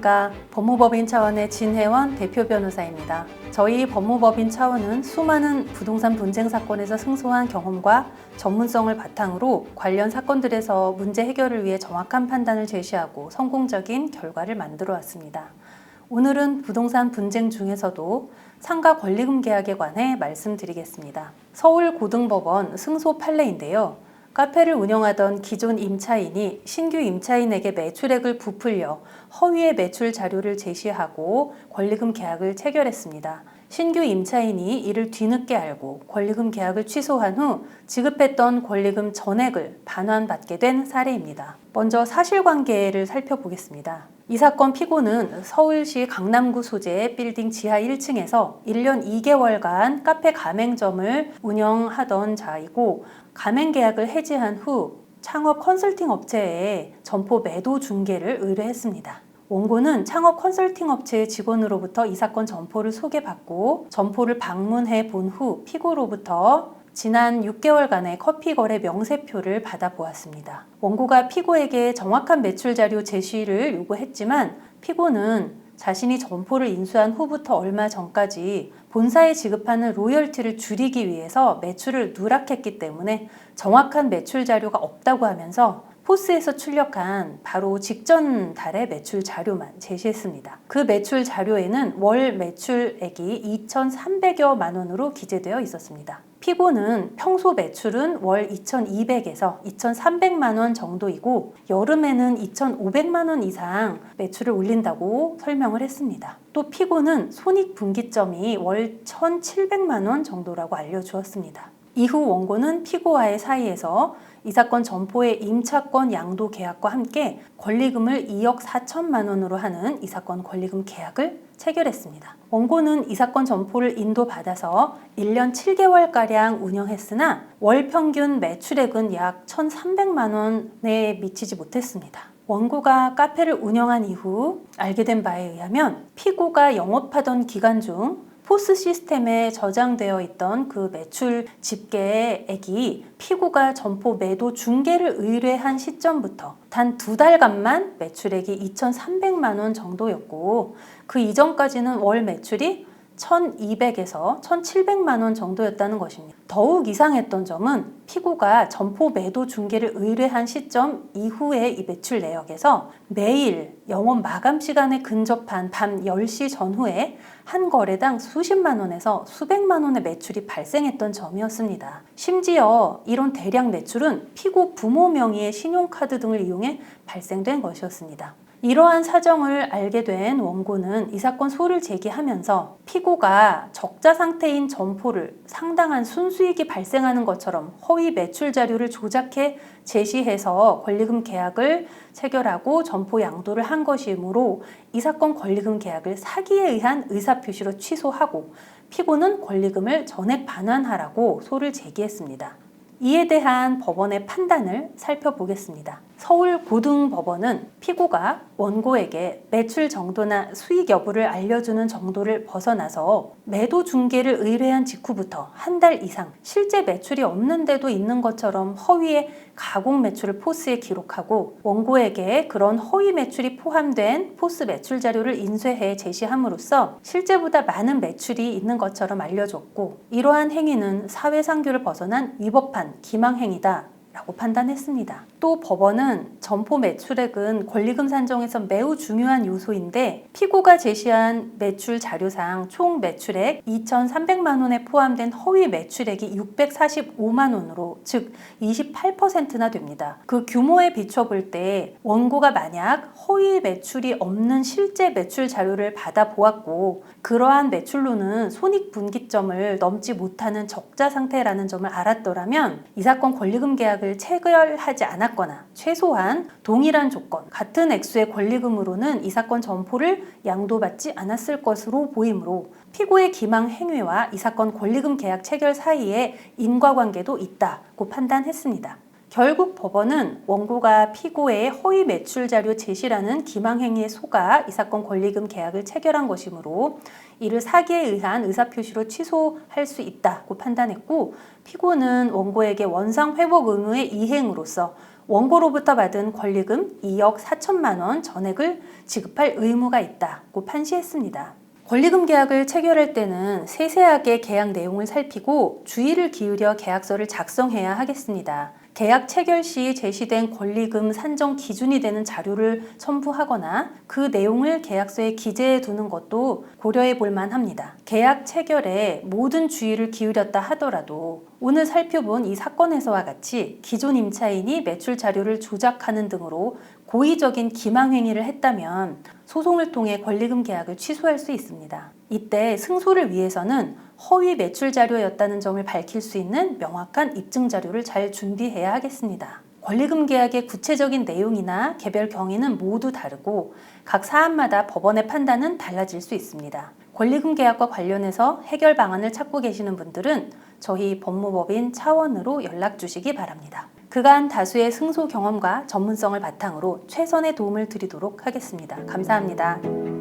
안녕하십니까. 법무법인 차원의 진혜원 대표 변호사입니다. 저희 법무법인 차원은 수많은 부동산 분쟁 사건에서 승소한 경험과 전문성을 바탕으로 관련 사건들에서 문제 해결을 위해 정확한 판단을 제시하고 성공적인 결과를 만들어 왔습니다. 오늘은 부동산 분쟁 중에서도 상가 권리금 계약에 관해 말씀드리겠습니다. 서울고등법원 승소 판례인데요. 카페를 운영하던 기존 임차인이 신규 임차인에게 매출액을 부풀려 허위의 매출 자료를 제시하고 권리금 계약을 체결했습니다. 신규 임차인이 이를 뒤늦게 알고 권리금 계약을 취소한 후 지급했던 권리금 전액을 반환받게 된 사례입니다. 먼저 사실관계를 살펴보겠습니다. 이 사건 피고는 서울시 강남구 소재의 빌딩 지하 1층에서 1년 2개월간 카페 가맹점을 운영하던 자이고, 가맹 계약을 해지한 후 창업 컨설팅 업체에 점포 매도 중개를 의뢰했습니다. 원고는 창업 컨설팅 업체의 직원으로부터 이 사건 점포를 소개받고 점포를 방문해 본 후 피고로부터 지난 6개월간의 커피 거래 명세표를 받아보았습니다. 원고가 피고에게 정확한 매출 자료 제시를 요구했지만 피고는 자신이 점포를 인수한 후부터 얼마 전까지 본사에 지급하는 로열티를 줄이기 위해서 매출을 누락했기 때문에 정확한 매출 자료가 없다고 하면서 포스에서 출력한 바로 직전 달의 매출 자료만 제시했습니다. 그 매출 자료에는 월 매출액이 2,300여만 원으로 기재되어 있었습니다. 피고는 평소 매출은 월 2,200에서 2,300만 원 정도이고 여름에는 2,500만 원 이상 매출을 올린다고 설명을 했습니다. 또 피고는 손익분기점이 월 1,700만 원 정도라고 알려주었습니다. 이후 원고는 피고와의 사이에서 이 사건 점포의 임차권 양도 계약과 함께 권리금을 2억 4천만 원으로 하는 이 사건 권리금 계약을 체결했습니다. 원고는 이 사건 점포를 인도받아서 1년 7개월가량 운영했으나 월 평균 매출액은 약 1,300만 원에 미치지 못했습니다. 원고가 카페를 운영한 이후 알게 된 바에 의하면 피고가 영업하던 기간 중 포스 시스템에 저장되어 있던 그 매출 집계액이 피고가 점포 매도 중개를 의뢰한 시점부터 단 2달간만 매출액이 2,300만 원 정도였고 그 이전까지는 월 매출이 1,200에서 1,700만 원 정도였다는 것입니다. 더욱 이상했던 점은 피고가 점포 매도 중개를 의뢰한 시점 이후의 이 매출 내역에서 매일 영업 마감 시간에 근접한 밤 10시 전후에 한 거래당 수십만 원에서 수백만 원의 매출이 발생했던 점이었습니다. 심지어 이런 대량 매출은 피고 부모 명의의 신용카드 등을 이용해 발생된 것이었습니다. 이러한 사정을 알게 된 원고는 이 사건 소를 제기하면서 피고가 적자 상태인 점포를 상당한 순수익이 발생하는 것처럼 허위 매출 자료를 조작해 제시해서 권리금 계약을 체결하고 점포 양도를 한 것이므로 이 사건 권리금 계약을 사기에 의한 의사표시로 취소하고 피고는 권리금을 전액 반환하라고 소를 제기했습니다. 이에 대한 법원의 판단을 살펴보겠습니다. 서울고등법원은 피고가 원고에게 매출 정도나 수익 여부를 알려주는 정도를 벗어나서 매도 중개를 의뢰한 직후부터 한 달 이상 실제 매출이 없는데도 있는 것처럼 허위의 가공 매출을 포스에 기록하고 원고에게 그런 허위 매출이 포함된 포스 매출 자료를 인쇄해 제시함으로써 실제보다 많은 매출이 있는 것처럼 알려줬고 이러한 행위는 사회상규를 벗어난 위법한 기망행위다 라고 판단했습니다. 또 법원은 점포 매출액은 권리금 산정에서 매우 중요한 요소인데 피고가 제시한 매출 자료상 총 매출액 2,300만 원에 포함된 허위 매출액이 645만 원으로 즉 28%나 됩니다. 그 규모에 비춰볼 때 원고가 만약 허위 매출이 없는 실제 매출 자료를 받아보았고 그러한 매출로는 손익분기점을 넘지 못하는 적자 상태라는 점을 알았더라면 이 사건 권리금 계약을 체결하지 않았거나 최소한 동일한 조건, 같은 액수의 권리금으로는 이 사건 점포를 양도받지 않았을 것으로 보이므로 피고의 기망 행위와 이 사건 권리금 계약 체결 사이에 인과관계도 있다고 판단했습니다. 결국 법원은 원고가 피고의 허위 매출 자료 제시라는 기망행위에 속아 이 사건 권리금 계약을 체결한 것이므로 이를 사기에 의한 의사표시로 취소할 수 있다고 판단했고, 피고는 원고에게 원상 회복 의무의 이행으로서 원고로부터 받은 권리금 2억 4천만 원 전액을 지급할 의무가 있다고 판시했습니다. 권리금 계약을 체결할 때는 세세하게 계약 내용을 살피고 주의를 기울여 계약서를 작성해야 하겠습니다. 계약 체결 시 제시된 권리금 산정 기준이 되는 자료를 첨부하거나 그 내용을 계약서에 기재해 두는 것도 고려해 볼 만합니다. 계약 체결에 모든 주의를 기울였다 하더라도 오늘 살펴본 이 사건에서와 같이 기존 임차인이 매출 자료를 조작하는 등으로 고의적인 기망행위를 했다면 소송을 통해 권리금 계약을 취소할 수 있습니다. 이때 승소를 위해서는 허위 매출 자료였다는 점을 밝힐 수 있는 명확한 입증 자료를 잘 준비해야 하겠습니다. 권리금 계약의 구체적인 내용이나 개별 경위는 모두 다르고 각 사안마다 법원의 판단은 달라질 수 있습니다. 권리금 계약과 관련해서 해결 방안을 찾고 계시는 분들은 저희 법무법인 차원으로 연락 주시기 바랍니다. 그간 다수의 승소 경험과 전문성을 바탕으로 최선의 도움을 드리도록 하겠습니다. 감사합니다.